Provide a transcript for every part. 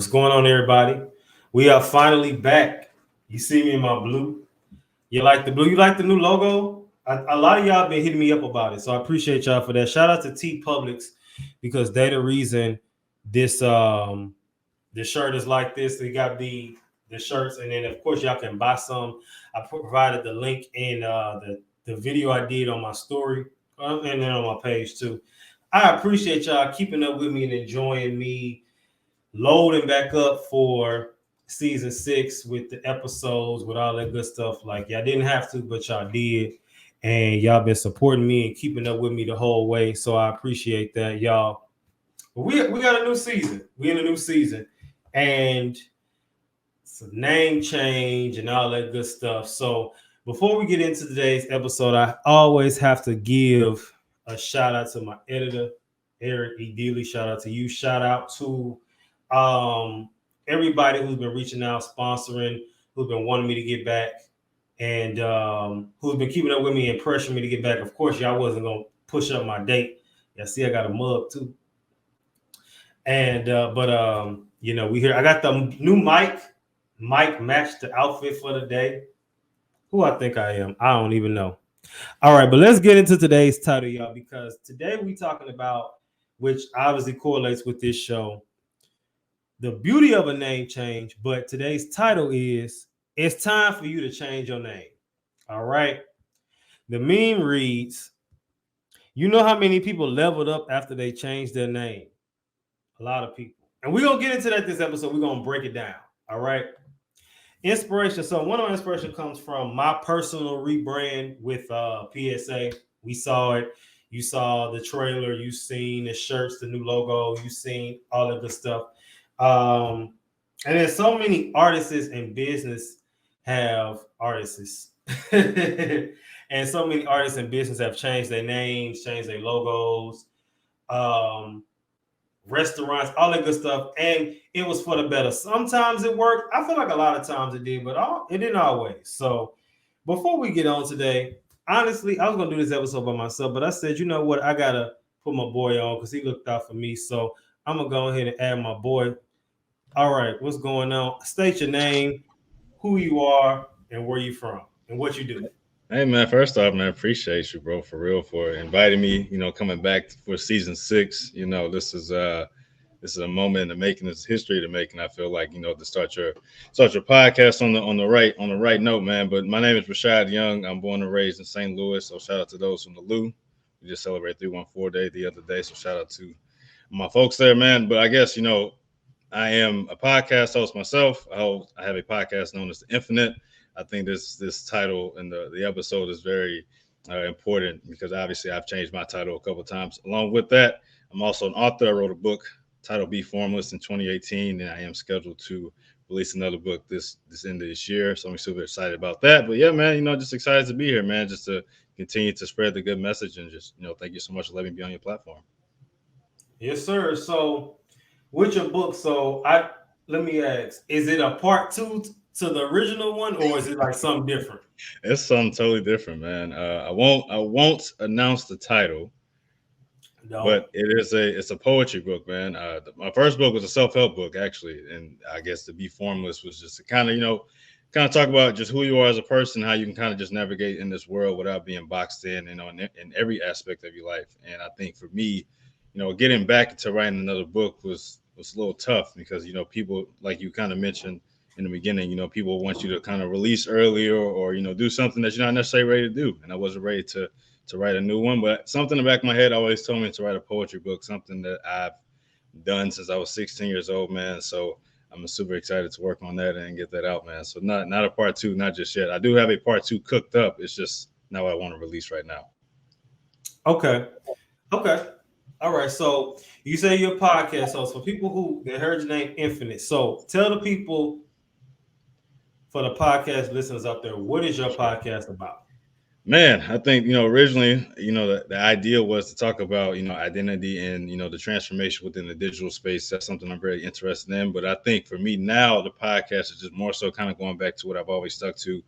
What's going on, everybody? We are finally back. You see me in my blue. You like the blue? You like the new logo? A lot of y'all been hitting me up about it, so I appreciate y'all for that. Shout out to T Publix because they the reason this this shirt is like this. We got the shirts, and then of course y'all can buy some. I provided the link in the video I did on my story and then on my page too. I appreciate y'all keeping up with me and enjoying me loading back up for season 6 with the episodes, with all that good stuff. Like, y'all didn't have to, but y'all did. And y'all been supporting me and keeping up with me the whole way. So I appreciate that, y'all. But we got a new season. We in a new season. And it's a name change and all that good stuff. So before we get into today's episode, I always have to give a shout out to my editor, Eric E. Dealey. Shout out to you. Shout out to everybody who's been reaching out, sponsoring, who's been wanting me to get back, and who's been keeping up with me and pressuring me to get back. Of course, y'all wasn't gonna push up my date. Yeah, see, I got a mug too. And you know, we here. I got the new mic. Mike matched the outfit for the day. Who I think I am, I don't even know. All right, but let's get into today's title, y'all, because today we talking about, which obviously correlates with this show, the beauty of a name change. But today's title is, it's time for you to change your name. All right. The meme reads, you know how many people leveled up after they changed their name? A lot of people. And we're going to get into that this episode. We're going to break it down. All right. Inspiration. So one of my inspiration comes from my personal rebrand with PSA. We saw it. You saw the trailer. You seen the shirts, the new logo. You seen all of the stuff. And there's so many artists and business have artists. And so many artists and business have changed their names, changed their logos, restaurants, all that good stuff. And it was for the better. Sometimes it worked. I feel like a lot of times it did, but it didn't always. So before we get on today, honestly, I was going to do this episode by myself, but I said, you know what? I got to put my boy on because he looked out for me. So I'm going to go ahead and add my boy. All right, what's going on? State your name, who you are, and where you from, and what you do. Hey man, first off, man, appreciate you, bro, for real, for inviting me. Coming back for season 6. This is a moment in the making. It's history to make, and I feel like to start your podcast on the right note, man. But my name is Rashad Young. I'm born and raised in St. Louis, so shout out to those from the Lou. We just celebrated 314 Day the other day, so shout out to my folks there, man. But I guess I am a podcast host myself. I have a podcast known as The Infinite. I think this title and the episode is very important because obviously I've changed my title a couple of times. Along with that, I'm also an author. I wrote a book titled Be Formless in 2018, and I am scheduled to release another book this end of this year. So I'm super excited about that. But yeah, man, just excited to be here, man, just to continue to spread the good message and just, thank you so much for letting me be on your platform. Yes, sir. So with your book, let me ask, is it a part 2 to the original one, or is it like something different? It's something totally different, man. I won't announce the title, but it's a poetry book, man. My first book was a self-help book, actually, and I guess to Be Formless was just to kind of talk about just who you are as a person, how you can kind of just navigate in this world without being boxed in, in every aspect of your life. And I think for me, getting back to writing another book was a little tough because people, like you kind of mentioned in the beginning, people want you to kind of release earlier or do something that you're not necessarily ready to do. And I wasn't ready to write a new one, but something in the back of my head always told me to write a poetry book, something that I've done since I was 16 years old, man. So I'm super excited to work on that and get that out, man. So not a part 2, not just yet. I do have a part 2 cooked up. It's just not what I want to release right now. Okay. All right. So you say you're a podcast host. For people who heard your name Infinite, so tell the people, for the podcast listeners out there, what is your podcast about? Man, I think, originally, the idea was to talk about, identity and, the transformation within the digital space. That's something I'm very interested in. But I think for me now, the podcast is just more so kind of going back to what I've always stuck to,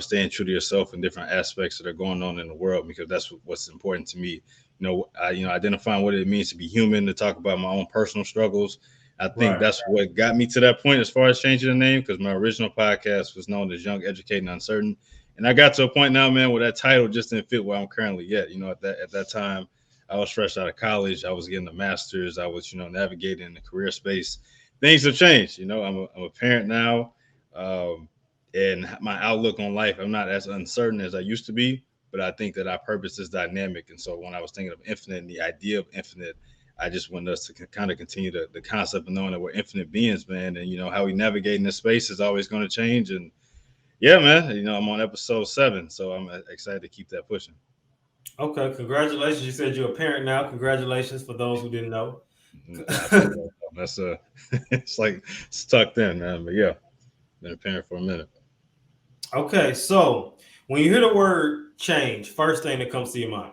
staying true to yourself in different aspects that are going on in the world, because that's what's important to me. Identifying what it means to be human, to talk about my own personal struggles, I think Right. that's what got me to that point as far as changing the name, because my original podcast was known as Young, Educated, and Uncertain. And I got to a point now, man, where that title just didn't fit where I'm currently at. At that time, I was fresh out of college. I was getting a master's. I was, navigating the career space. Things have changed. I'm a parent now. Um, and my outlook on life, I'm not as uncertain as I used to be, but I think that our purpose is dynamic. And so when I was thinking of infinite and the idea of infinite, I just want us to kind of continue the concept of knowing that we're infinite beings, man. And how we navigate in this space is always going to change. And yeah, man, I'm on episode 7, so I'm excited to keep that pushing. Okay, congratulations. You said you're a parent now. Congratulations for those who didn't know. I appreciate that. That's it's like it's tucked in, man. But yeah, been a parent for a minute. Okay, so when you hear the word change, first thing that comes to your mind.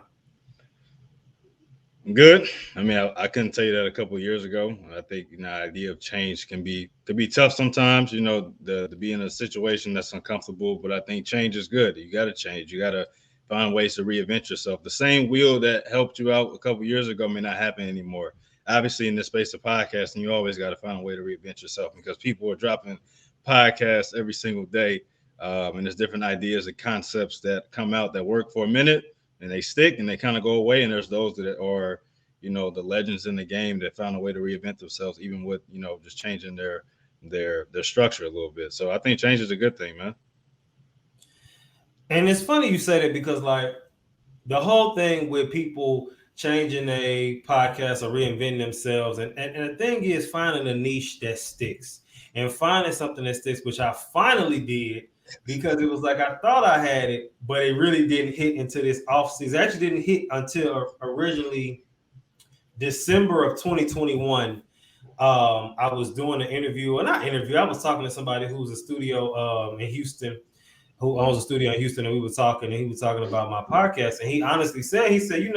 Good. I mean, I couldn't tell you that a couple of years ago. I think the idea of change could be tough sometimes. To be in a situation that's uncomfortable. But I think change is good. You got to change. You got to find ways to reinvent yourself. The same wheel that helped you out a couple of years ago may not happen anymore. Obviously, in the space of podcasting, you always got to find a way to reinvent yourself because people are dropping podcasts every single day, and there's different ideas and concepts that come out that work for a minute and they stick and they kind of go away. And there's those that are, the legends in the game that found a way to reinvent themselves, even with, just changing their structure a little bit. So I think change is a good thing, man. And it's funny you say that because like the whole thing with people changing a podcast or reinventing themselves, and the thing is finding a niche that sticks and finding something that sticks, which I finally did because it was like I thought I had it, but it really didn't hit into this off season. It actually didn't hit until originally December of 2021. I was doing an interview, or not interview. I was talking to somebody who's a studio in Houston, who owns a studio in Houston, and we were talking, and he was talking about my podcast, and he honestly said, he said, you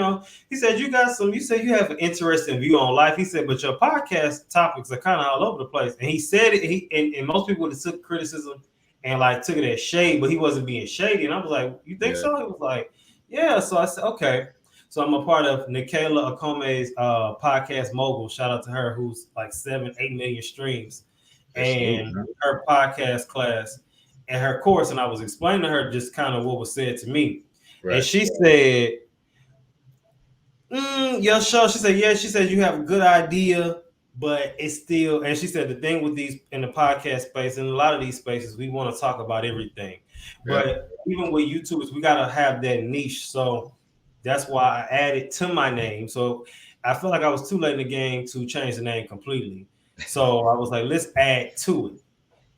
said you have an interesting view on life. He said, but your podcast topics are kind of all over the place. And he said it, and most people would have took criticism and like took it as shade, but he wasn't being shady. And I was like, you think so? He was like, yeah. So I said, okay. So I'm a part of Nicaila Akome's podcast mogul. Shout out to her, who's like 7-8 million streams, and her podcast class and her course. And I was explaining to her just kind of what was said to me. Right. And she said, your show. She said, yeah, she said you have a good idea, but it's still, and she said the thing with these in the podcast space and a lot of these spaces, we want to talk about everything. Yeah. But even with YouTubers, we got to have that niche. So that's why I added to my name. So I feel like I was too late in the game to change the name completely. So I was like, let's add to it.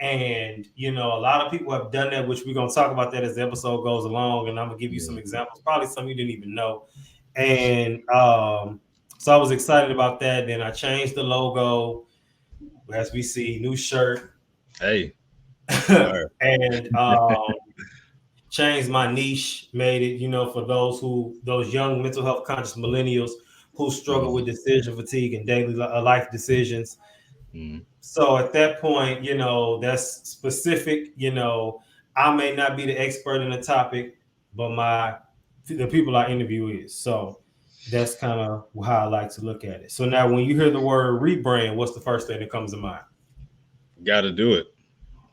And, a lot of people have done that, which we're going to talk about that as the episode goes along. And I'm going to give you some examples, probably some you didn't even know. And so I was excited about that. Then I changed the logo. As we see, new shirt. Hey. And changed my niche, made it, for those young mental health conscious millennials who struggle with decision fatigue and daily life decisions. So at that point, that's specific. I may not be the expert in the topic, but the people I interview is. So that's kind of how I like to look at it. So now when you hear the word rebrand, what's the first thing that comes to mind? Got to do it.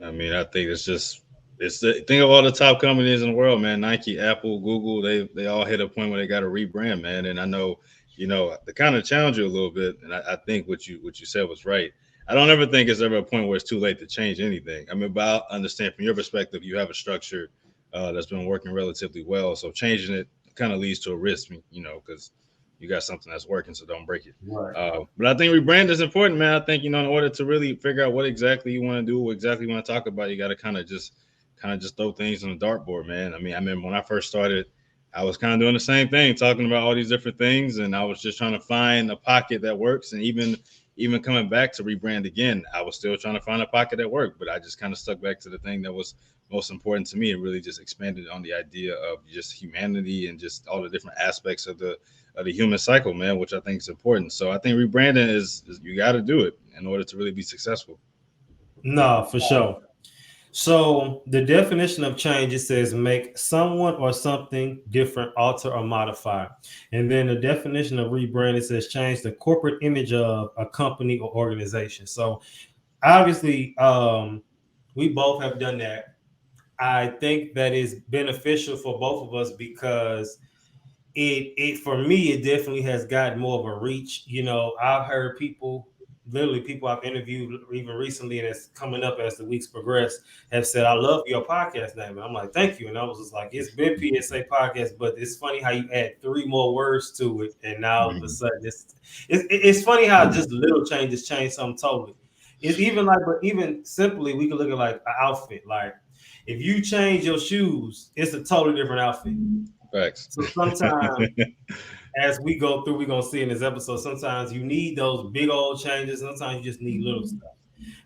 I mean, I think it's the think of all the top companies in the world, man. Nike, Apple, Google, they all hit a point where they got to rebrand, man. And I know, they kind of challenge you a little bit. And I think what you said was right. I don't ever think it's ever a point where it's too late to change anything. I mean, but I understand from your perspective, you have a structure that's been working relatively well. So changing it kind of leads to a risk, because you got something that's working, so don't break it. Right. But I think rebrand is important, man. I think, in order to really figure out what exactly you want to do, what exactly you want to talk about, you got to kind of just throw things on the dartboard, man. I mean, I remember when I first started, I was kind of doing the same thing, talking about all these different things, and I was just trying to find a pocket that works. And even coming back to rebrand again, I was still trying to find a pocket that worked, but I just kind of stuck back to the thing that was most important to me and really just expanded on the idea of just humanity and just all the different aspects of the human cycle, man, which I think is important. So I think rebranding is you got to do it in order to really be successful. No, for sure. So the definition of change, it says make someone or something different, alter or modify. And then the definition of rebrand, it says change the corporate image of a company or organization. So obviously, we both have done that. I think that is beneficial for both of us because it for me it definitely has gotten more of a reach. You know, I've heard people, literally people I've interviewed even recently, and it's coming up as the weeks progress, have said, "I love your podcast name," and I'm like, "Thank you." And I was just like, "It's been PSA podcast, but it's funny how you add three more words to it, and now all of a sudden it's funny how just little changes change something totally." It's even like, but even simply, we can look at like an outfit. Like if you change your shoes, it's a totally different outfit. Facts. So sometimes as we go through, we're gonna see in this episode, sometimes you need those big old changes, sometimes you just need little stuff.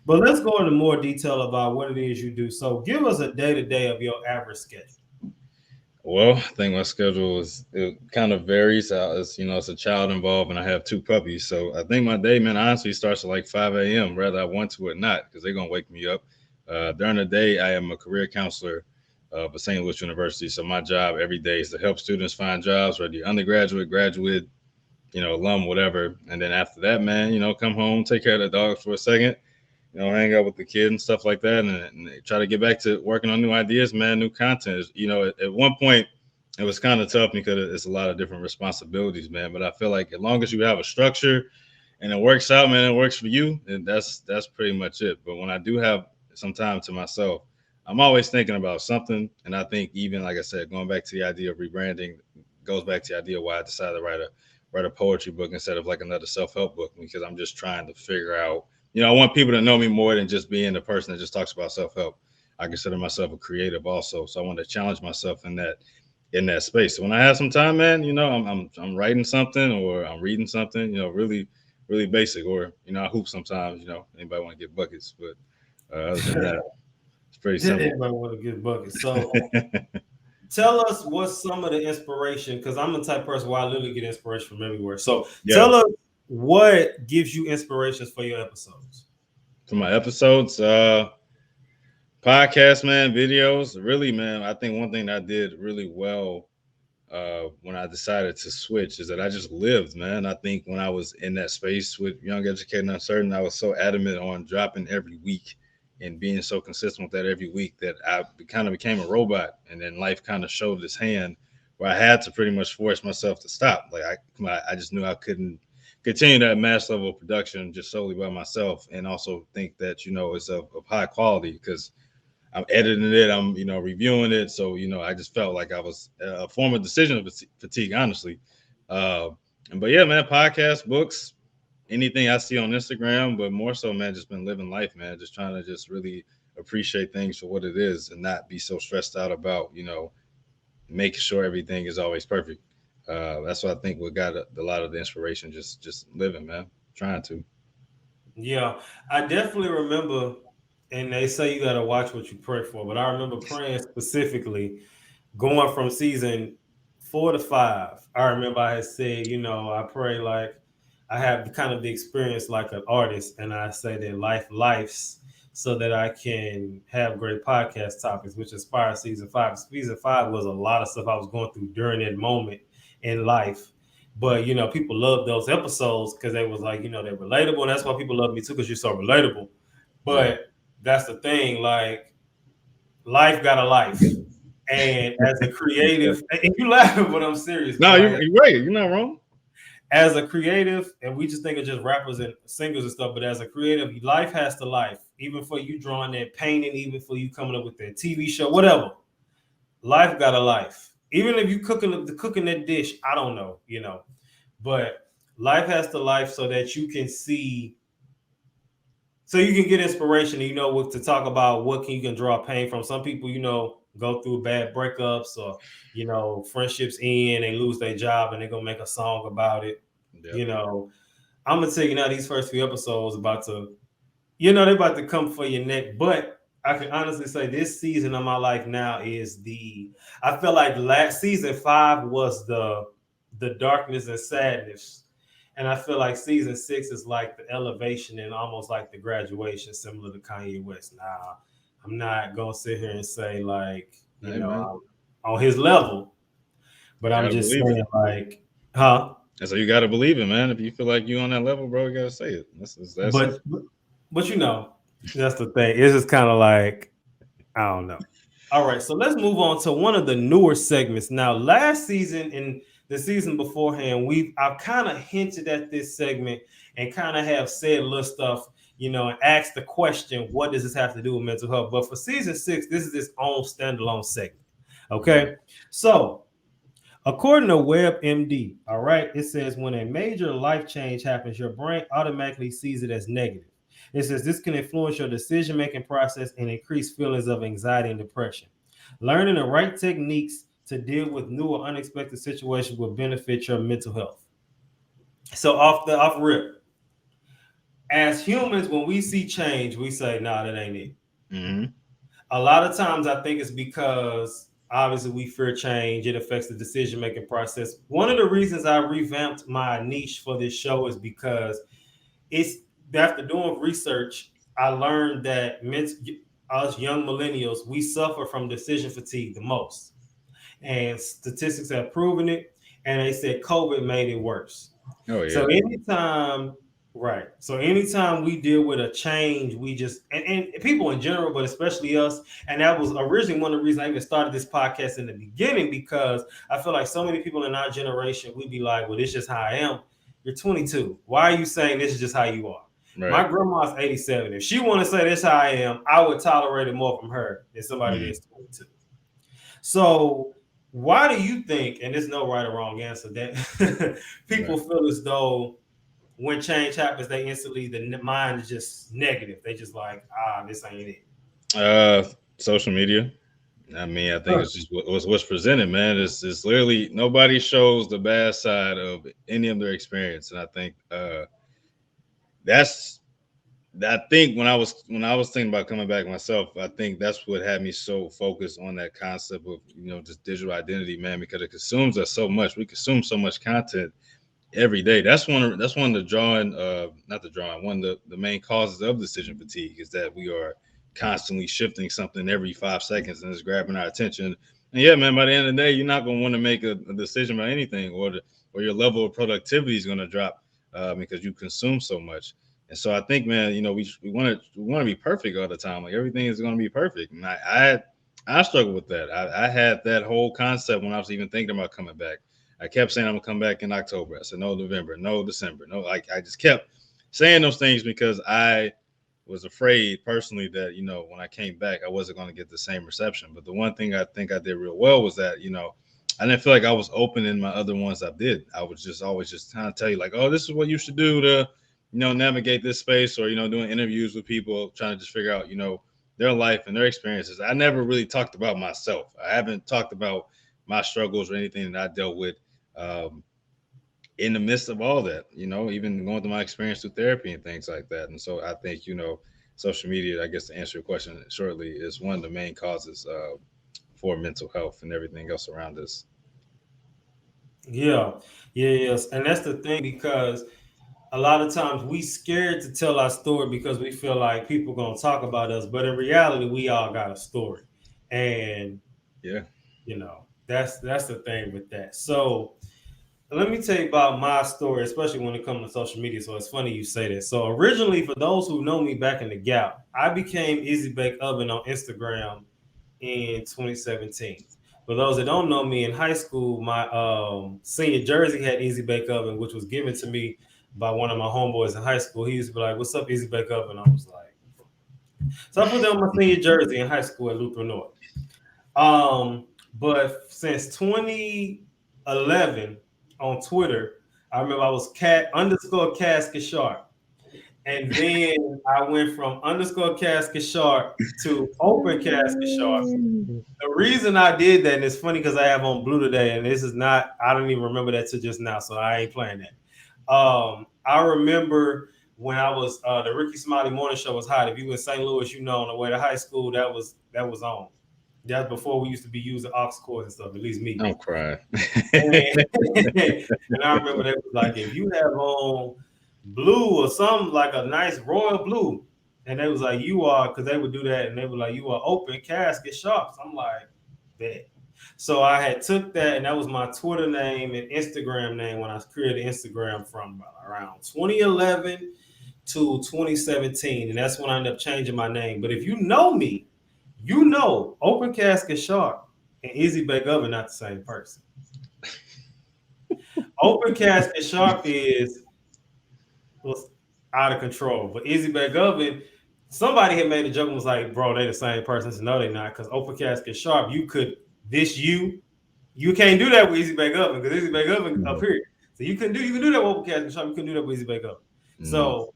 But let's go into more detail about what it is you do. So give us a day-to-day of your average schedule. Well, I think my schedule is it kind of varies. It's it's a child involved, and I have two puppies, so I think my day, man, honestly starts at like 5 a.m. whether I want to or not, because they're gonna wake me up. During the day, I am a career counselor of St. Louis University, so my job every day is to help students find jobs, whether you're undergraduate, graduate, alum, whatever. And then after that, man, come home, take care of the dogs for a second, hang out with the kid and stuff like that, and try to get back to working on new ideas, man, new content. At one point, it was kind of tough because it's a lot of different responsibilities, man. But I feel like as long as you have a structure and it works out, man, it works for you, and that's pretty much it. But when I do have some time to myself, I'm always thinking about something, and I think even like I said, going back to the idea of rebranding goes back to the idea why I decided to write a poetry book instead of like another self help book, because I'm just trying to figure out. I want people to know me more than just being the person that just talks about self help. I consider myself a creative also, so I want to challenge myself in that space. So when I have some time, man, I'm writing something or I'm reading something, really really basic, or I hoop sometimes. Anybody want to get buckets, but other than that, it's pretty simple. Everybody want to get buckets. So tell us what's some of the inspiration, because I'm the type of person where I literally get inspiration from everywhere. So Yeah, tell us what gives you inspirations for your episodes. for my episodes, podcast, man, videos, really, man. I think one thing that I did really well when I decided to switch is that I just lived, man. I think when I was in that space with Young, Educated, and Uncertain, I was so adamant on dropping every week and being so consistent with that every week that I kind of became a robot. And then life kind of showed its hand where I had to pretty much force myself to stop. Like I just knew I couldn't continue that mass level of production just solely by myself, and also think that it's of high quality because I'm editing it, I'm reviewing it, so I just felt like I was a form of decision fatigue, honestly. Uh, but yeah, man, podcasts, books, anything I see on Instagram, but more so, man, just been living life, man, just trying to just really appreciate things for what it is and not be so stressed out about making sure everything is always perfect. That's what I think what got a lot of the inspiration, just living, man, trying to. Yeah, I definitely remember, and they say you got to watch what you pray for, but I remember praying specifically going from season 4 to 5. I remember I had said, I pray like I have kind of the experience like an artist, and I say that lifes so that I can have great podcast topics, which inspired season 5. Season 5 was a lot of stuff I was going through during that moment in life. But people love those episodes because they was like, they're relatable, and that's why people love me too, because you're so relatable. Yeah. But that's the thing, like life got a life. And as a creative, and you laughing, but I'm serious, No, because you're, like you're right. You're not wrong. as a creative, and we just think of just rappers and singers and stuff, but as a creative, life has to life. Even for you drawing that painting, even for you coming up with that TV show, whatever. Life got a life. Even if you cooking that dish, I don't know, but life has to life so that you can see, so you can get inspiration, and what to talk about, what you can draw pain from. Some people, go through bad breakups, or friendships end, they lose their job, and they're gonna make a song about it. Yeah. you know I'm gonna tell you now, these first few episodes about to, they're about to come for your neck. But I can honestly say this season of my life now is I feel like last season 5 was the darkness and sadness. And I feel like season 6 is like the elevation and almost like the graduation, similar to Kanye West. Now, I'm not gonna sit here and say like, Hey man, I'm on his level, but I'm gotta just believe it. saying like, huh? And so you gotta believe it, man. If you feel like you on that level, bro, you gotta say it. That's that But simple. but that's the thing. It's just kind of like I don't know. All right, so let's move on to one of the newer segments. Now, last season and the season beforehand, I've kind of hinted at this segment and kind of have said a little stuff, and asked the question, what does this have to do with mental health? But for season 6, this is its own standalone segment. Okay. So according to WebMD, all right, it says when a major life change happens, your brain automatically sees it as negative. It says this can influence your decision making process and increase feelings of anxiety and depression. Learning the right techniques to deal with new or unexpected situations will benefit your mental health. So off rip, as humans, when we see change, we say, "Nah, that ain't it." Mm-hmm. A lot of times I think it's because obviously we fear change. It affects the decision making process. One of the reasons I revamped my niche for this show is because it's after doing research, I learned that us young millennials, we suffer from decision fatigue the most. And statistics have proven it. And they said COVID made it worse. Oh So yeah. anytime, right. So anytime we deal with a change, we just and people in general, but especially us, and that was originally one of the reasons I even started this podcast in the beginning, because I feel like so many people in our generation, we'd be like, well, this is just how I am. You're 22. Why are you saying this is just how you are? Right. My grandma's 87. If she want to say this how I am, I would tolerate it more from her than somebody that's 22. So why do you think, and there's no right or wrong answer, that people feel as though when change happens, they instantly the mind is just negative. They just like, this ain't it. Social media. I mean, I think it's just what's presented, man. It's literally nobody shows the bad side of any of their experience, and I think that's I think when I was thinking about coming back myself, I think that's what had me so focused on that concept of just digital identity, man, because it consumes us so much. We consume so much content every day. That's one of the drawing, not the drawing, one of the main causes of decision fatigue is that we are constantly shifting something every 5 seconds and it's grabbing our attention. And yeah, man, by the end of the day, you're not going to want to make a decision about anything, or your level of productivity is going to drop because you consume so much. And so I think, man, we want to be perfect all the time. Like everything is going to be perfect. And I struggle with that. I had that whole concept when I was even thinking about coming back. I kept saying I'm gonna come back in October. I said no November, no December, no. Like I just kept saying those things because I was afraid personally that when I came back I wasn't going to get the same reception. But the one thing I think I did real well was that I didn't feel like I was open in my other ones I did. I was just always just trying to tell you like, oh, this is what you should do to navigate this space, or doing interviews with people trying to just figure out their life and their experiences. I never really talked about myself. I haven't talked about my struggles or anything that I dealt with um, in the midst of all that, even going through my experience through therapy and things like that. And so I think, social media, I guess to answer your question shortly, is one of the main causes for mental health and everything else around us. Yeah, yes, and that's the thing, because a lot of times we scared to tell our story because we feel like people gonna talk about us, but in reality, we all got a story, and Yeah. that's the thing with that. So let me tell you about my story, especially when it comes to social media. So it's funny you say that. So originally, for those who know me back in the Gap, I became Easy Bake Oven on Instagram in 2017. For those that don't know me, in high school, my senior jersey had Easy Bake Oven, which was given to me by one of my homeboys in high school. He used to be like, "What's up, Easy Bake Oven?" I was like, so I put that on my senior jersey in high school at Lutheran North. But since 2011 on Twitter, I remember I was cat_casket sharp. And then I went from _casket sharp to open casket sharp. The reason I did that, and it's funny because I have on blue today, and this is not, I don't even remember that till just now, so I ain't playing that. I remember when I was the Ricky Smiley morning show was hot. If you in St. Louis, on the way to high school, that was on. That's before we used to be using aux cords and stuff, at least me. I'm crying. And I remember they was like, if you have on blue or something like a nice royal blue, And they was like, you are, because they would do that, and they were like, you are open casket sharps. I'm like, bet. So I had took that, and that was my Twitter name and Instagram name when I created Instagram from around 2011 to 2017, and that's when I ended up changing my name. But if you know me, you know Open Casket Sharp and Easy Bake Oven not the same person. Open Casket Sharp was out of control, but Easy Bake Oven, somebody had made a joke and was like, "Bro, they the same person." So no, they not, because Open Casket Sharp, you could you can't do that with Easy Bake Oven because Easy Bake Oven up here. So you can do that with Open Casket Sharp. You couldn't do that with Easy Bake Oven. So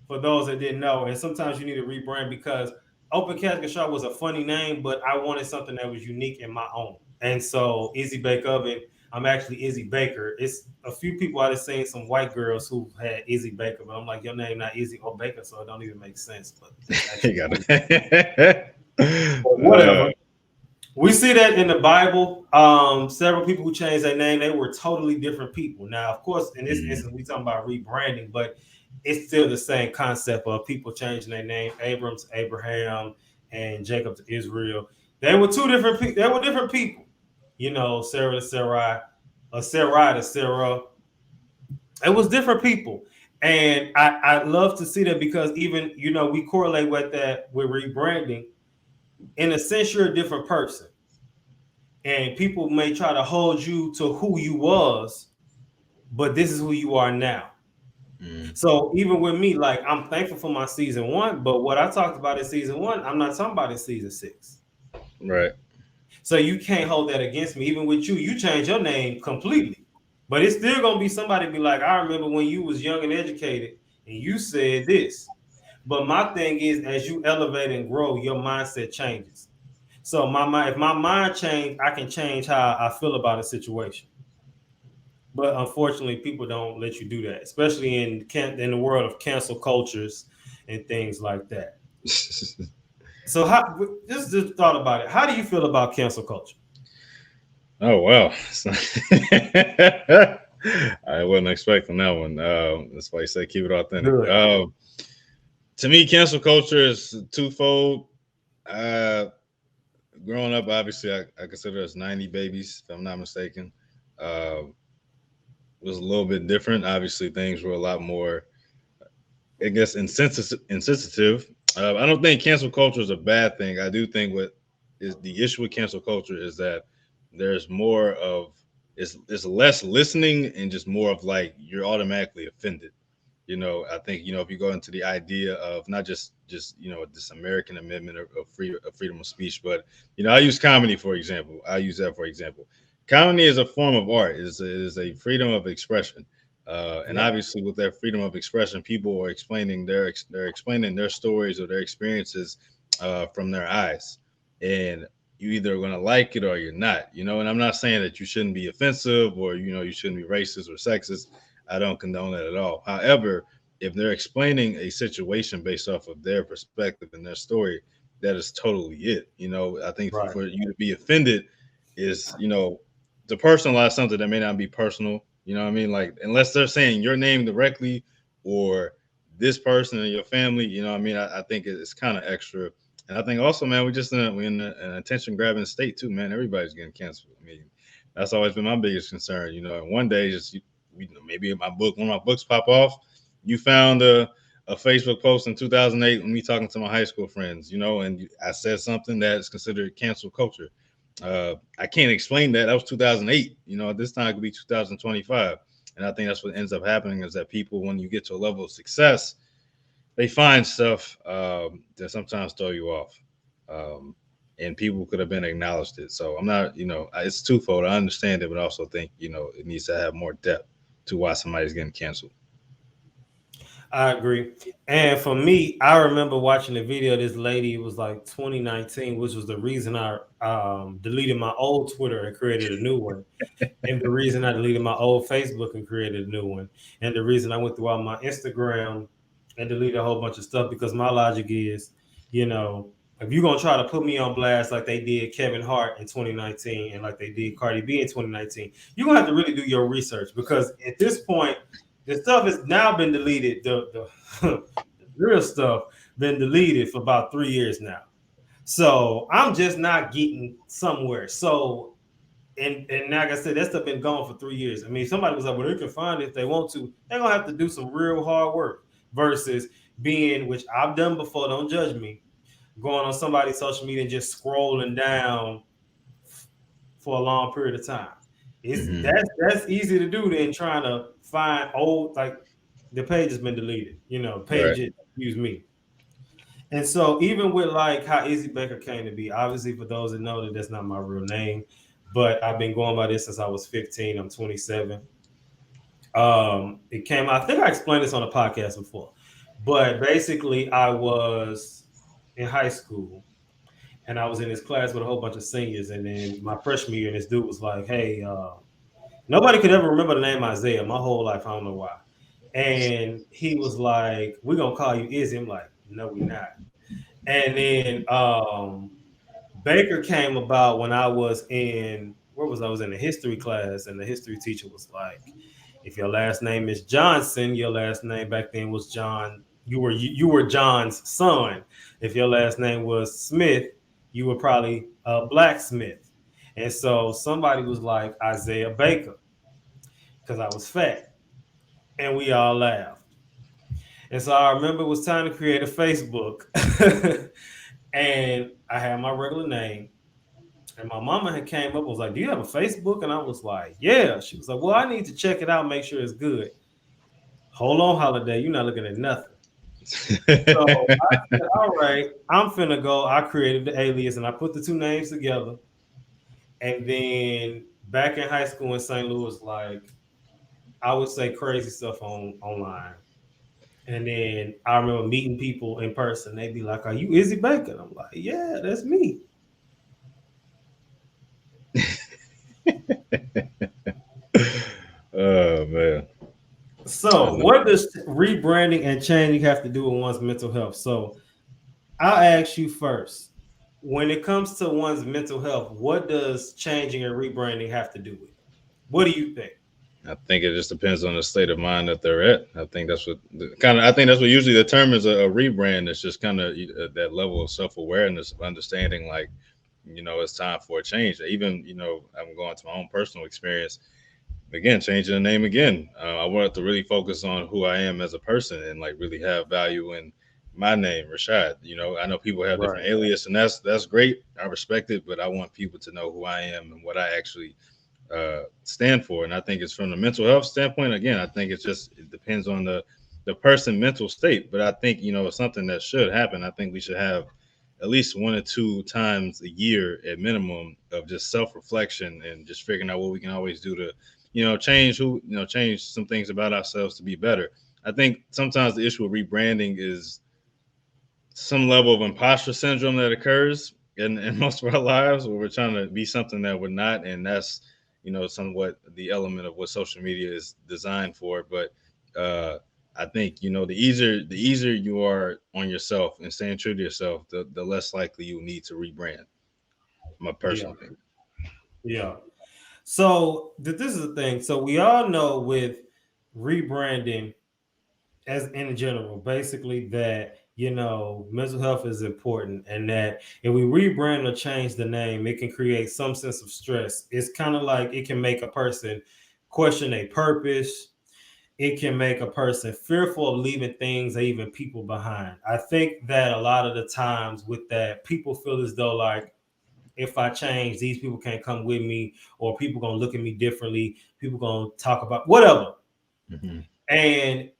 for those that didn't know, and sometimes you need to rebrand because Open Casket Sharp was a funny name, but I wanted something that was unique in my own. And so Easy Bake Oven, I'm actually Izzy Baker. It's a few people I've seen, some white girls who had Izzy Baker, but I'm like, your name not Izzy or Baker, so it don't even make sense. But You got it. whatever. We see that in the Bible. Several people who changed their name, they were totally different people. Now, of course, in this instance, we talking about rebranding, but it's still the same concept of people changing their name. Abram to Abraham and Jacob to Israel. They were two different people. They were different people. You know, Sarah to Sarai, or Sarai to Sarah. It was different people. And I love to see that because even, you know, we correlate with that with rebranding. In a sense, you're a different person. And people may try to hold you to who you was, but this is who you are now. So even with me, like, I'm thankful for my season 1, but what I talked about in season 1, I'm not talking about in season 6. Right. So you can't hold that against me. Even with you changed your name completely. But it's still gonna be somebody be like, I remember when you was young and educated and you said this. But my thing is, as you elevate and grow, your mindset changes. So if my mind changed, I can change how I feel about a situation. But unfortunately, people don't let you do that, especially in the world of cancel cultures and things like that. So how just thought about it. How do you feel about cancel culture? Oh wow. I wasn't expecting that one. That's why you say keep it authentic. To me, cancel culture is twofold. Growing up, obviously, I consider us 90 babies, if I'm not mistaken. It was a little bit different. Obviously, things were a lot more, I guess, insensitive. I don't think cancel culture is a bad thing. I do think what is the issue with cancel culture is that there's more of it's less listening and just more of like you're automatically offended. You know, I think, you know, if you go into the idea of not just you know, this American amendment of freedom of speech, but, you know, I use comedy for example. I use that for example. Comedy is a form of art. It is a freedom of expression. And obviously, with that freedom of expression, people are explaining they're explaining their stories or their experiences from their eyes, and you either are going to like it or you're not. You know, and I'm not saying that you shouldn't be offensive or, you know, you shouldn't be racist or sexist. I don't condone that at all. However, if they're explaining a situation based off of their perspective and their story, that is totally it. You know, I think for you to be offended is, you know, to personalize something that may not be personal. You know what I mean? Like, unless they're saying your name directly or this person and your family, you know what I mean? I think it's kind of extra. And I think also, man, we're in an attention grabbing state too, man. Everybody's getting canceled. I mean, that's always been my biggest concern. You know, and one day just maybe one of my books pop off. You found a Facebook post in 2008 when me talking to my high school friends, you know, and I said something that is considered cancel culture. I can't explain that. That was 2008. You know, at this time it could be 2025. And I think that's what ends up happening is that people, when you get to a level of success, they find stuff that sometimes throw you off. And people could have been acknowledged it. So I'm not, you know, it's twofold. I understand it, but I also think, you know, it needs to have more depth to why somebody's getting canceled. I agree. And for me, I remember watching a video of this lady. It was like 2019, which was the reason I deleted my old Twitter and created a new one. And the reason I deleted my old Facebook and created a new one. And the reason I went through all my Instagram and deleted a whole bunch of stuff, because my logic is, you know, if you're going to try to put me on blast like they did Kevin Hart in 2019 and like they did Cardi B in 2019, you're going to have to really do your research, because at this point, the stuff has now been deleted, the real stuff. been deleted for about 3 years now. So I'm just not getting somewhere. So and like I said, that stuff been gone for 3 years. I mean, somebody was like, well, they can find it if they want to. They're gonna have to do some real hard work versus being, which I've done before, don't judge me, going on somebody's social media and just scrolling down for a long period of time. It's Mhm. that's easy to do than trying to find old, like the page has been deleted, Right. pages use me. And so even with like how Izzy Baker came to be, obviously for those that know that that's not my real name, but I've been going by this since I was 15. I'm 27. It came, I think I explained this on a podcast before, but basically I was in high school and I was in this class with a whole bunch of seniors. And then my freshman year, and this dude was like, hey, nobody could ever remember the name Isaiah my whole life. I don't know why. And he was like, we're going to call you Izzy. I'm like, no, we're not. And then Baker came about when I was in, where was I? I was in a history class, and the history teacher was like, if your last name is Johnson, your last name back then was John. You were John's son. If your last name was Smith, you were probably a blacksmith. And so somebody was like Isaiah Baker because I was fat, and we all laughed. And so I remember it was time to create a Facebook, and I had my regular name. And my mama had came up and was like, do you have a Facebook? And I was like, yeah. She was like, well, I need to check it out, make sure it's good. Hold on, Holiday. You're not looking at nothing. So I said, all right, I'm finna go. I created the alias and I put the two names together. And then back in high school in St. Louis, like I would say crazy stuff online. And then I remember meeting people in person. They'd be like, are you Izzy Baker? And I'm like, yeah, that's me. Oh man. I So, know. what does rebranding and changing have to do with one's mental health? So, I'll ask you first. When it comes to one's mental health, what does changing and rebranding have to do with it? What do you think? I think it just depends on the state of mind that they're at. I think that's what kind of. I think that's what usually determines a rebrand. It's just kind of that level of self awareness, of understanding, like it's time for a change. Even I'm going to my own personal experience again, changing the name again. I wanted to really focus on who I am as a person and like really have value in my name, Rashad. I know people have Right. different alias, and that's great. I respect it, but I want people to know who I am and what I actually stand for. And I think it's from the mental health standpoint. Again, I think it depends on the person mental state. But I think it's something that should happen. I think we should have at least 1 or 2 times a year at minimum of just self reflection and just figuring out what we can always do to change some things about ourselves to be better. I think sometimes the issue with rebranding is some level of imposter syndrome that occurs in most of our lives where we're trying to be something that we're not. And that's, somewhat the element of what social media is designed for. But I think, the easier you are on yourself and staying true to yourself, the less likely you need to rebrand. My Yeah. personal opinion. Yeah. So, this is the thing. So, we all know with rebranding, as in general, basically that mental health is important, and that if we rebrand or change the name, it can create some sense of stress. It's kind of like it can make a person question a purpose. It can make a person fearful of leaving things or even people behind. I think that a lot of the times with that, people feel as though like if I change, these people can't come with me, or people gonna look at me differently. People gonna talk about whatever, Mm-hmm. and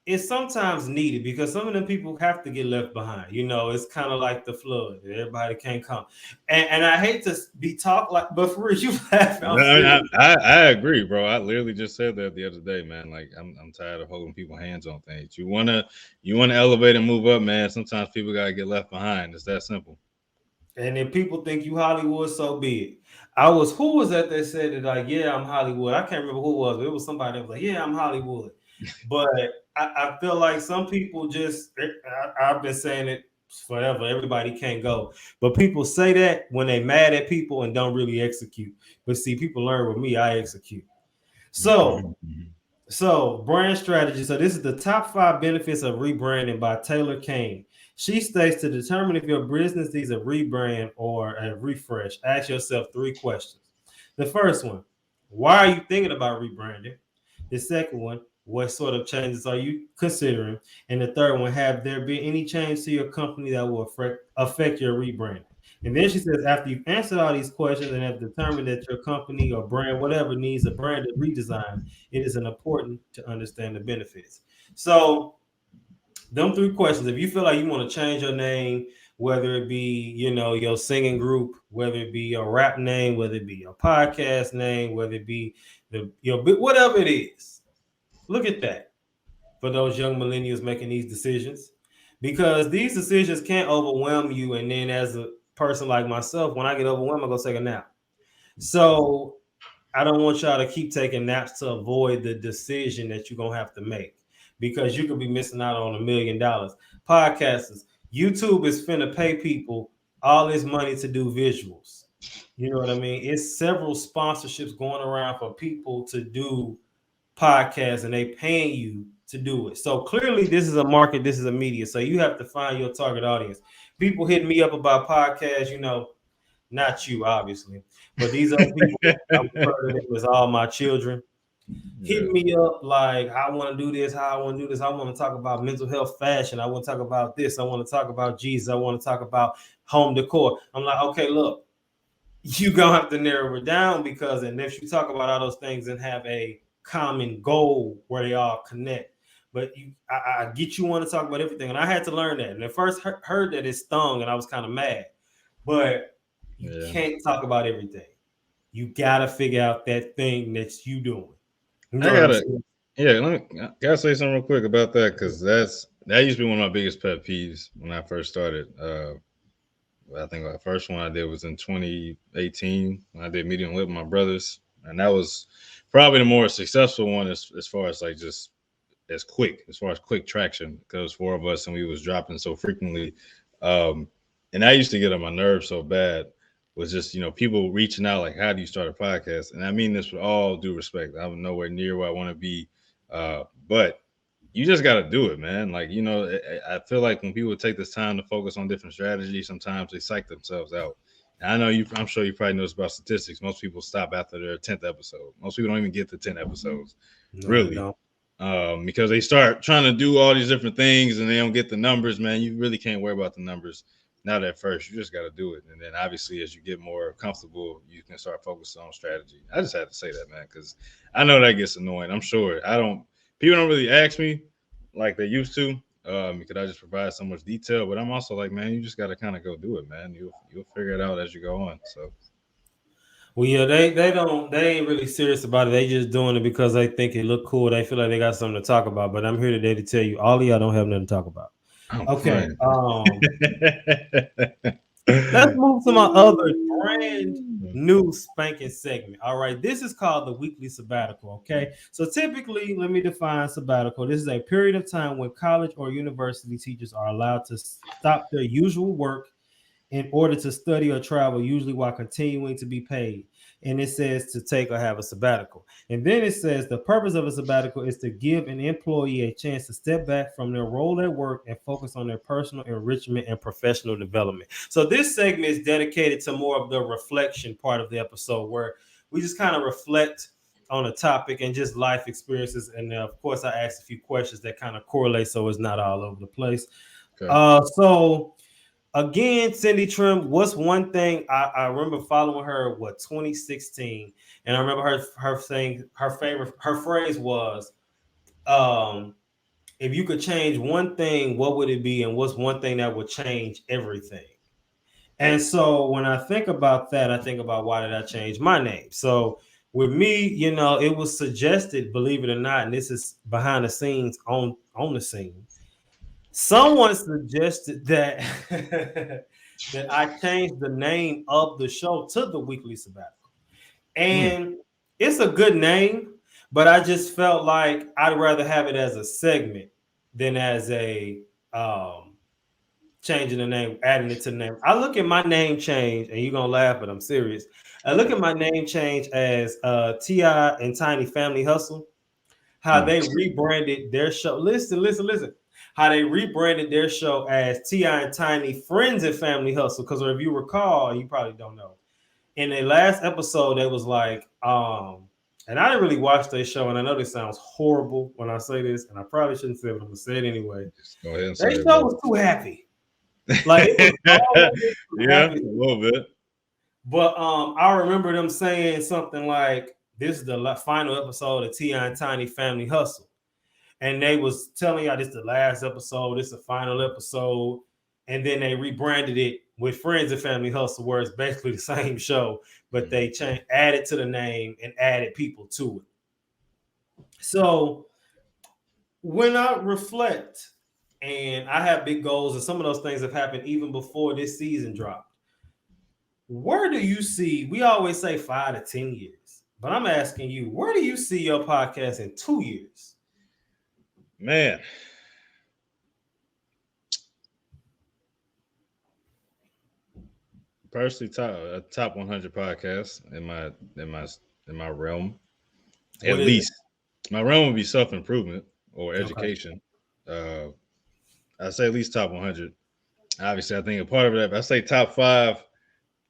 it's sometimes needed because some of them people have to get left behind. It's kind of like the flood. Everybody can't come. And I hate to be talk like, but for real, you laughing. I'm No, I, serious. mean, I agree, bro. I literally just said that the other day, man. Like I'm tired of holding people hands on things. You wanna elevate and move up, man. Sometimes people gotta get left behind. It's that simple. And if people think you Hollywood, so be it. Who was that said it like, yeah, I'm Hollywood. I can't remember who it was, but it was somebody that was like, yeah, I'm Hollywood. But I feel like some people just, I've been saying it forever. Everybody can't go. But people say that when they mad at people and don't really execute. But see, people learn with me, I execute. So, Mhm. so brand strategy. So this is the top 5 benefits of rebranding by Taylor Kane. She states to determine if your business needs a rebrand or a refresh, ask yourself 3 questions. The first one, why are you thinking about rebranding? The second one, what sort of changes are you considering? And the third one, have there been any change to your company that will affect your rebranding? And then she says, after you've answered all these questions and have determined that your company or brand, whatever, needs a branded redesign, it is important to understand the benefits. So, them 3 questions. If you feel like you want to change your name, whether it be, your singing group, whether it be your rap name, whether it be your podcast name, whether it be your whatever it is, look at that for those young millennials making these decisions, because these decisions can't overwhelm you. And then as a person like myself, when I get overwhelmed, I go take a nap. So I don't want y'all to keep taking naps to avoid the decision that you're gonna have to make, because you could be missing out on $1 million. Podcasters, YouTube is finna pay people all this money to do visuals. You know what I mean? It's several sponsorships going around for people to do podcasts, and they paying you to do it. So clearly, this is a market, this is a media. So you have to find your target audience. People hit me up about podcasts, not you, obviously, but these other people, I refer to them as all my children. Hit me up like, I want to do this, how I want to do this. I want to talk about mental health, fashion. I want to talk about this. I want to talk about Jesus. I want to talk about home decor. I'm like, okay, look, you gonna have to narrow it down, because and if you talk about all those things and have a common goal where they all connect. But I get you want to talk about everything, and I had to learn that. And at first heard that it stung, and I was kind of mad. But you can't talk about everything. You gotta figure out that thing that you doing. You know I gotta say something real quick about that, because that used to be one of my biggest pet peeves when I first started. I think the first one I did was in 2018 when I did Medium Lip with my brothers, and that was probably the more successful one as far as like just as far as quick traction, because 4 of us and we was dropping so frequently, and I used to get on my nerves so bad. Was just people reaching out like, how do you start a podcast? And I mean this with all due respect. I'm nowhere near where I want to be, but you just got to do it, man. Like, I feel like when people take this time to focus on different strategies, sometimes they psych themselves out. And I know I'm sure you probably know about statistics. Most people stop after their 10th episode. Most people don't even get to 10 episodes, really, because they start trying to do all these different things and they don't get the numbers, man. You really can't worry about the numbers. Not at first. You just got to do it. And then obviously, as you get more comfortable, you can start focusing on strategy. I just had to say that, man, because I know that gets annoying. I'm sure people don't really ask me like they used to, because I just provide so much detail. But I'm also like, man, you just got to kind of go do it, man. You'll figure it out as you go on. So, well, yeah, they ain't really serious about it. They just doing it because they think it look cool. They feel like they got something to talk about. But I'm here today to tell you, all of y'all don't have nothing to talk about. Okay. Let's move to my other brand new spanking segment. All right. This is called the Weekly Sabbatical. Okay. So typically, let me define sabbatical. This is a period of time when college or university teachers are allowed to stop their usual work in order to study or travel, usually while continuing to be paid. And it says to take or have a sabbatical. And then it says the purpose of a sabbatical is to give an employee a chance to step back from their role at work and focus on their personal enrichment and professional development. So this segment is dedicated to more of the reflection part of the episode, where we just kind of reflect on a topic and just life experiences. And of course, I asked a few questions that kind of correlate, so it's not all over the place. Okay. So again, Cindy Trim, what's one thing I remember following her, 2016, and I remember her saying her phrase was, if you could change one thing, what would it be, and what's one thing that would change everything? And so when I think about that, I think about, why did I change my name? So with me, it was suggested, believe it or not, and this is behind the scenes, on the scene. Someone suggested that that I changed the name of the show to the Weekly Sabbatical. And it's a good name, but I just felt like I'd rather have it as a segment than as a changing the name, adding it to the name. I look at my name change, and you're gonna laugh, but I'm serious. I look at my name change as T.I. and Tiny Family Hustle, how they rebranded their show. Listen. how they rebranded their show as T.I. and Tiny Friends and Family Hustle. Because if you recall, you probably don't know, in their last episode, they was like, and I didn't really watch their show, and I know this sounds horrible when I say this, and I probably shouldn't say it, but I'm gonna say it anyway. Just go ahead and Their say it, show bro. was too happy. Like it was always too Yeah, happy. a little bit. But I remember them saying something like, "This is the final episode of T.I. and Tiny Family Hustle," and they was telling y'all this is the last episode, this is the final episode, and then they rebranded it with Friends and Family Hustle, where it's basically the same show, but they added to the name and added people to it. So when I reflect, and I have big goals, and some of those things have happened even before this season dropped. Where do you see? We always say 5 to 10 years, but I'm asking you, where do you see your podcast in 2 years? Man, personally, top 100 podcasts in my realm. At least my realm would be self improvement or education. Okay. I say at least top 100. Obviously, I think a part of that. If I say top 5,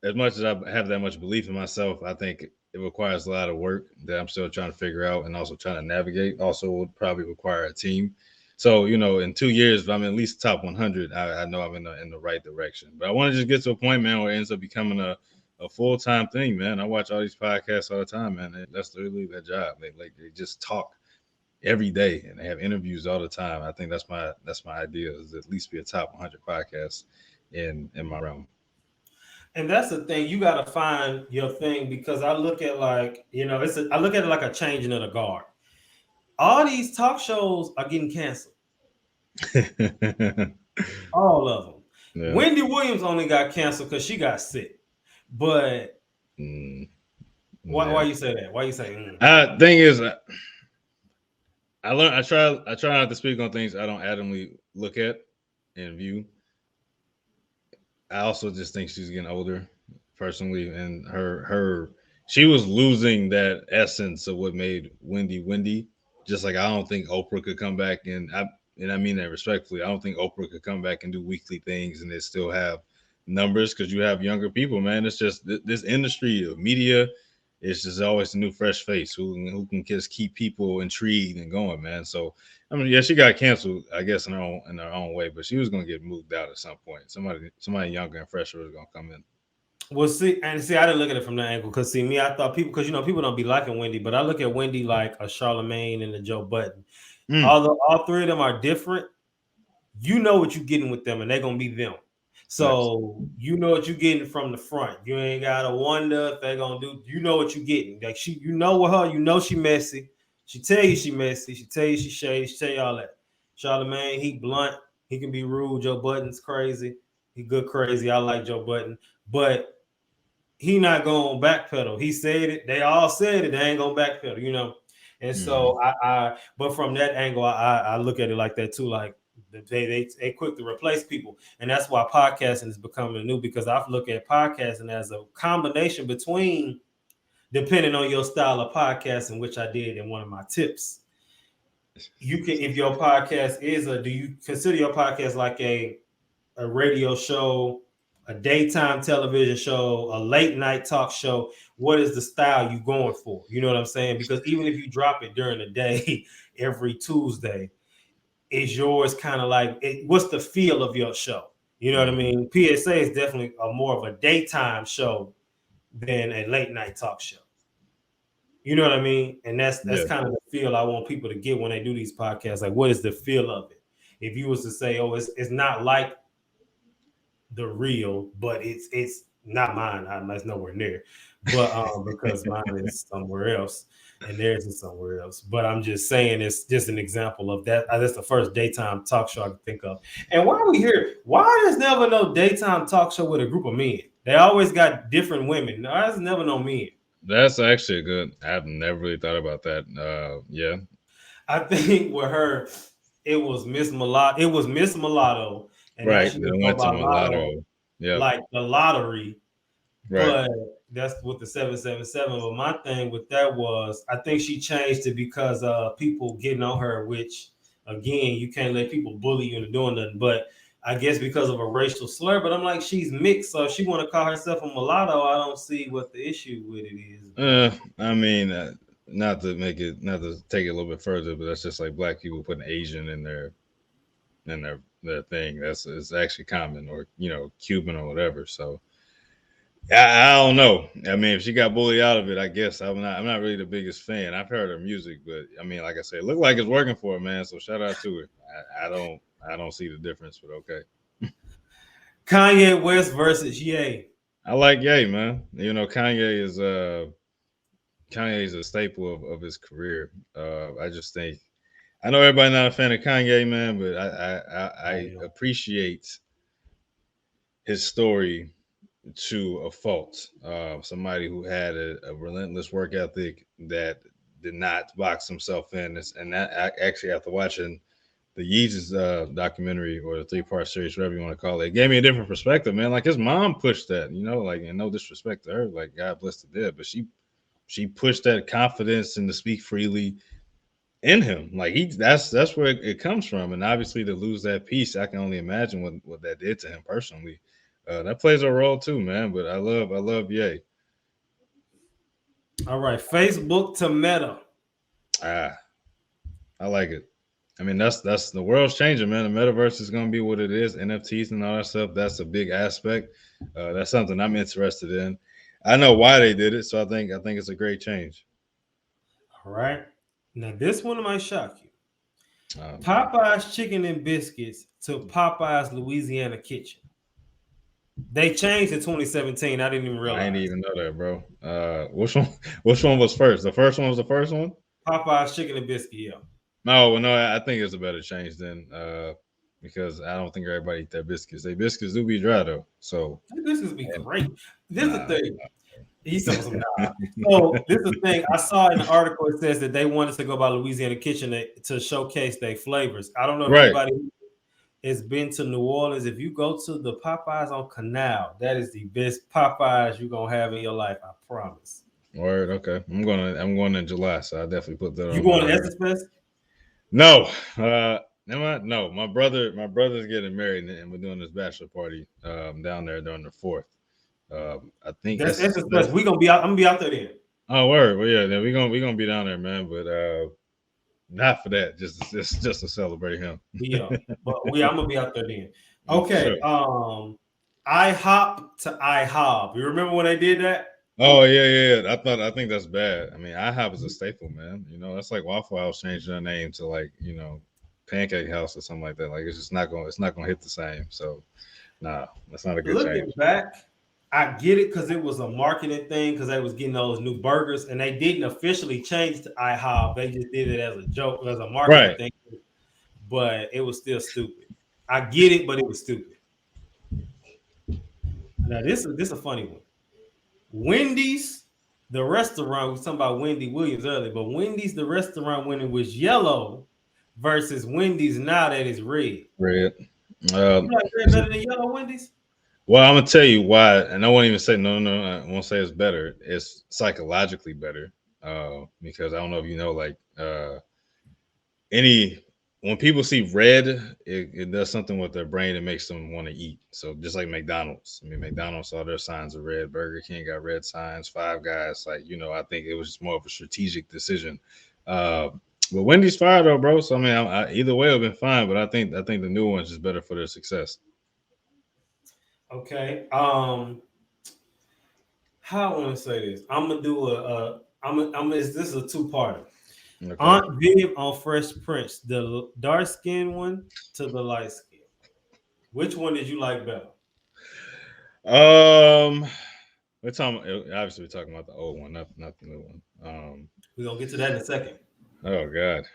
as much as I have that much belief in myself, I think it requires a lot of work that I'm still trying to figure out and also trying to navigate. Also, would probably require a team. So, in 2 years, if I'm at least top 100, I know I'm in the right direction. But I want to just get to a point, man, where it ends up becoming a full-time thing, man. I watch all these podcasts all the time, man. That's literally their job. They just talk every day and they have interviews all the time. I think that's my idea, is at least be a top 100 podcast in my realm. And that's the thing, you got to find your thing, because I look at I look at it like a changing of the guard. All these talk shows are getting canceled. All of them. Yeah. Wendy Williams only got canceled because she got sick. But why you say that? Why you say? Thing is, I try not to speak on things I don't adamantly look at and view. I also just think she's getting older, personally, and she was losing that essence of what made Wendy. Just like I don't think Oprah could come back, and I mean that respectfully. I don't think Oprah could come back and do weekly things and they still have numbers, because you have younger people, man. It's just this industry of media. It's just always a new fresh face who can just keep people intrigued and going, man. So I mean, yeah, she got canceled, I guess, in her own way, but she was gonna get moved out at some point. Somebody younger and fresher was gonna come in. Well, see, I didn't look at it from that angle, because me, I thought people, because people don't be liking Wendy, but I look at Wendy like a Charlemagne and a Joe Budden. Although all three of them are different, you know what you're getting with them, and they're gonna be them. So you know what you're getting from the front. You ain't gotta wonder if they're gonna do. You know what you're getting. Like with her, she messy. She tell you she messy. She tell you she shady. She tell you all that. Charlemagne, he blunt. He can be rude. Joe Budden's crazy. He good crazy. I like Joe Budden, but he not going backpedal. He said it. They all said it. They ain't gonna backpedal. And so but from that angle, I look at it like that too. Like they quick to replace people, and that's why podcasting is becoming new, because I look at podcasting as a combination between, depending on your style of podcasting, which I did in one of my tips. You can, if your podcast do you consider your podcast like a radio show, a daytime television show, a late night talk show? What is the style you going for? You know what I'm saying? Because even if you drop it during the day every Tuesday, is yours kind of like what's the feel of your show? You know what I mean? PSA is definitely more of a daytime show than a late night talk show. You know what I mean? And that's kind of the feel I want people to get when they do these podcasts. Like, what is the feel of it? If you was to say, oh, it's not like the real, but it's not mine. It's nowhere near, but because mine is somewhere else and theirs is somewhere else. But I'm just saying, it's just an example of that. That's the first daytime talk show I can think of. And why are we here? Why there's never no daytime talk show with a group of men? They always got different women. There's never no men. That's actually good. I've never really thought about that. Yeah, I think with her, it was Miss Mulatto. It was Miss Mulatto, and right. They went to Mulatto. Yeah, like the lottery. Right. But that's with the 777. But my thing with that was, I think she changed it because people getting on her, which again, you can't let people bully you into doing nothing. But I guess because of a racial slur, but I'm like, she's mixed, so if she want to call herself a mulatto, I don't see what the issue with it is. I mean, not to take it a little bit further, but that's just like black people putting Asian in their thing. That's it's actually common, or Cuban or whatever. So I don't know. I mean, if she got bullied out of it, I guess I'm not really the biggest fan. I've heard her music, but I mean, like I said, it looked like it's working for her, man. So shout out to her. I don't see the difference, but okay. Kanye West versus Ye. I like Ye, man. Kanye is a staple of his career. I just think I know everybody not a fan of Kanye, man, but I appreciate his story to a fault. Somebody who had a relentless work ethic that did not box himself in. And that actually, after watching the Yeezus documentary or the 3-part series, whatever you want to call it, gave me a different perspective, man. Like his mom pushed that, like, and no disrespect to her, like God bless the dead, but she pushed that confidence and to speak freely in him. Like that's where it comes from. And obviously to lose that piece, I can only imagine what that did to him personally. That plays a role too, man. But I love Ye. All right, Facebook to Meta. I like it. I mean, that's the world's changing, man. The metaverse is gonna be what it is. NFTs and all that stuff. That's a big aspect. That's something I'm interested in. I know why they did it, so I think it's a great change. All right. Now this one might shock you. Popeye's Chicken and Biscuits to Popeye's Louisiana Kitchen. They changed in 2017. I didn't even realize. I didn't even know that, bro. Which one was first? The first one was the first one? Popeye's Chicken and Biscuit, yeah. No, I think it's a better change then, because I don't think everybody eat their biscuits. Their biscuits do be dry though. So their biscuits be great. This is the thing. He said some nah. So this is the thing. I saw in the article it says that they wanted to go by Louisiana Kitchen to showcase their flavors. I don't know if anybody has been to New Orleans. If you go to the Popeyes on Canal, that is the best Popeyes you're gonna have in your life. I promise. Word. Okay. I'm going in July, so I definitely put that on. You going to Essence Fest? No. No. My brother's getting married, and we're doing this bachelor party down there during the 4th. I think that's Essence Fest. We gonna be out. I'm gonna be out there then. Oh, word. Well, yeah. Then we're gonna be down there, man. But not for that. Just to celebrate him. Yeah, but I'm gonna be out there then. Okay. Sure. IHOP to IHOB. You remember when they did that? Oh yeah. I think that's bad. I mean, IHOP is a staple, man. That's like Waffle House changing their name to like Pancake House or something like that. Like it's not gonna hit the same. So nah, that's not a good change. Looking back, I get it because it was a marketing thing because they was getting those new burgers and they didn't officially change to IHOP. They just did it as a joke, as a marketing thing. But it was still stupid. I get it, but it was stupid. Now this is a funny one. Wendy's, the restaurant, we was talking about Wendy Williams earlier, but Wendy's, the restaurant, when it was yellow versus Wendy's now that it's red. Red. You like red better than yellow, Wendy's? Well, I'm gonna tell you why, and I won't even say no. I won't say it's better. It's psychologically better, because I don't know if you know, like when people see red, it does something with their brain that makes them want to eat. So just like McDonald's. I mean, McDonald's saw their signs of red. Burger King got red signs. Five Guys, like I think it was just more of a strategic decision. But Wendy's fire though, bro. So I mean, either way, it'll been fine. But I think the new one's just better for their success. Okay. How I want to say this? I'm gonna do this is a two-parter. Okay. Aunt Viv on Fresh Prince, the dark skin one to the light skin. Which one did you like better? We're talking about the old one, not the new one. We're gonna get to that in a second. Oh God.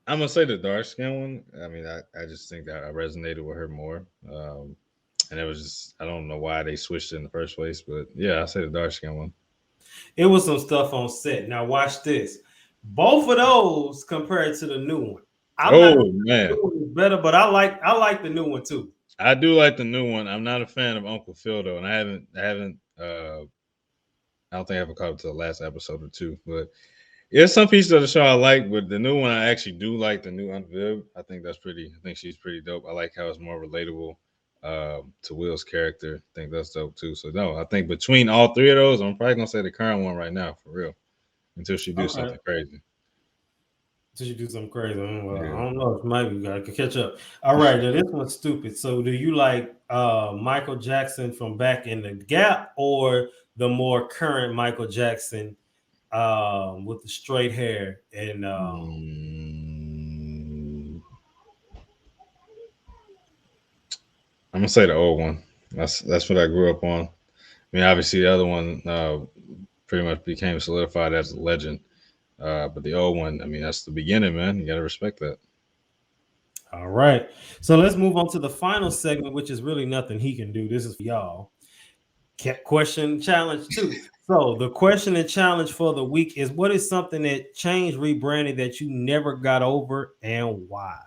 I'm gonna say the dark skin one. I mean, I just think that I resonated with her more. And it was just, I don't know why they switched it in the first place, but yeah, I say the dark skin one. It was some stuff on set. Now watch this. Both of those compared to the new one. Man, the new one is better, but I like the new one too. I do like the new one. I'm not a fan of Uncle Phil though, and I don't think I ever caught up to the last episode or two. But There's some pieces of the show I like, but the new one I actually do like, the new Unviv. I think that's pretty. I think she's pretty dope. I like how it's more relatable to Will's character. I think that's dope too. So no, I think between all three of those, I'm probably gonna say the current one right now for real until she do Okay. something crazy. Did you do something crazy? Well, I Yeah. don't know. Maybe we got to catch up. All right, now this one's stupid. So, do you like Michael Jackson from back in the Gap or the more current Michael Jackson with the straight hair and Mm, I'm gonna say the old one. That's what I grew up on. I mean, obviously the other one pretty much became solidified as a legend. But the old one, I mean, that's the beginning, man. You gotta respect that. All right. So let's move on to the final segment, which is really nothing he can do. This is for y'all. Question challenge 2. So the question and challenge for the week is, what is something that changed, rebranded, that you never got over, and why?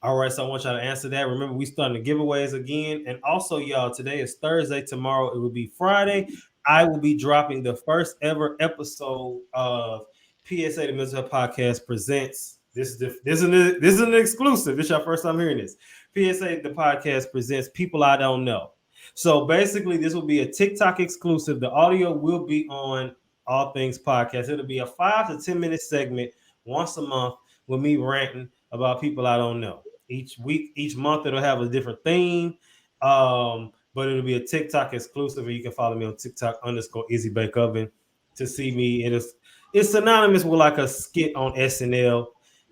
All right, so I want y'all to answer that. Remember, we starting the giveaways again. And also, y'all, today is Thursday. Tomorrow it will be Friday. I will be dropping the first ever episode of PSA the Mental Health Podcast presents. This is an exclusive. This is your first time hearing this. PSA the podcast presents People I Don't Know. So basically, this will be a TikTok exclusive. The audio will be on All Things Podcast. It'll be a 5 to 10 minute segment once a month with me ranting about people I don't know. Each week, each month, it'll have a different theme. But it'll be a TikTok exclusive, and you can follow me on TikTok _Easy Bake Oven to see me. It's synonymous with like a skit on SNL,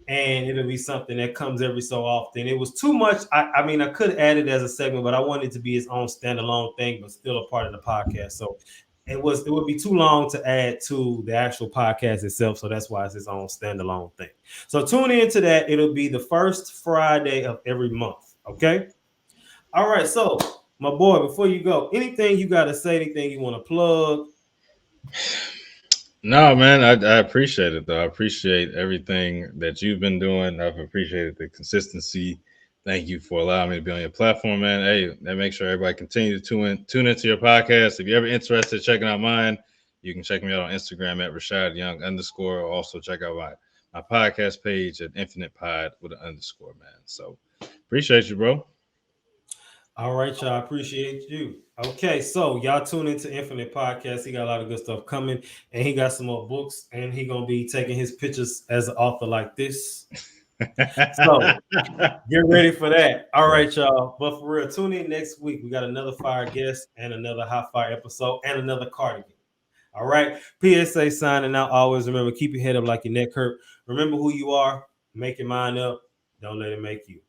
and it'll be something that comes every so often. It was too much. I mean, I could add it as a segment, but I wanted it to be its own standalone thing, but still a part of the podcast. So it would be too long to add to the actual podcast itself. So that's why it's its own standalone thing. So tune into that. It'll be the first Friday of every month. Okay. All right. So my boy, before you go, anything you got to say, anything you want to plug? No, man, I appreciate it though. I appreciate everything that you've been doing. I've appreciated the consistency. Thank you for allowing me to be on your platform, man. Hey, and make sure everybody continue to tune into your podcast. If you're ever interested in checking out mine, you can check me out on Instagram at Rashad Young _. Also check out my podcast page at Infinite Pod with an underscore, man. So appreciate you, bro. All right, y'all. I appreciate you. Okay, so y'all tune into Infinite Podcast. He got a lot of good stuff coming, and he got some more books, and he gonna be taking his pictures as an author like this. So get ready for that. All right, y'all. But for real, tune in next week. We got another fire guest and another hot fire episode and another cardigan. All right. PSA signing out. Always remember, keep your head up like your neck hurt. Remember who you are. Make your mind up. Don't let it make you.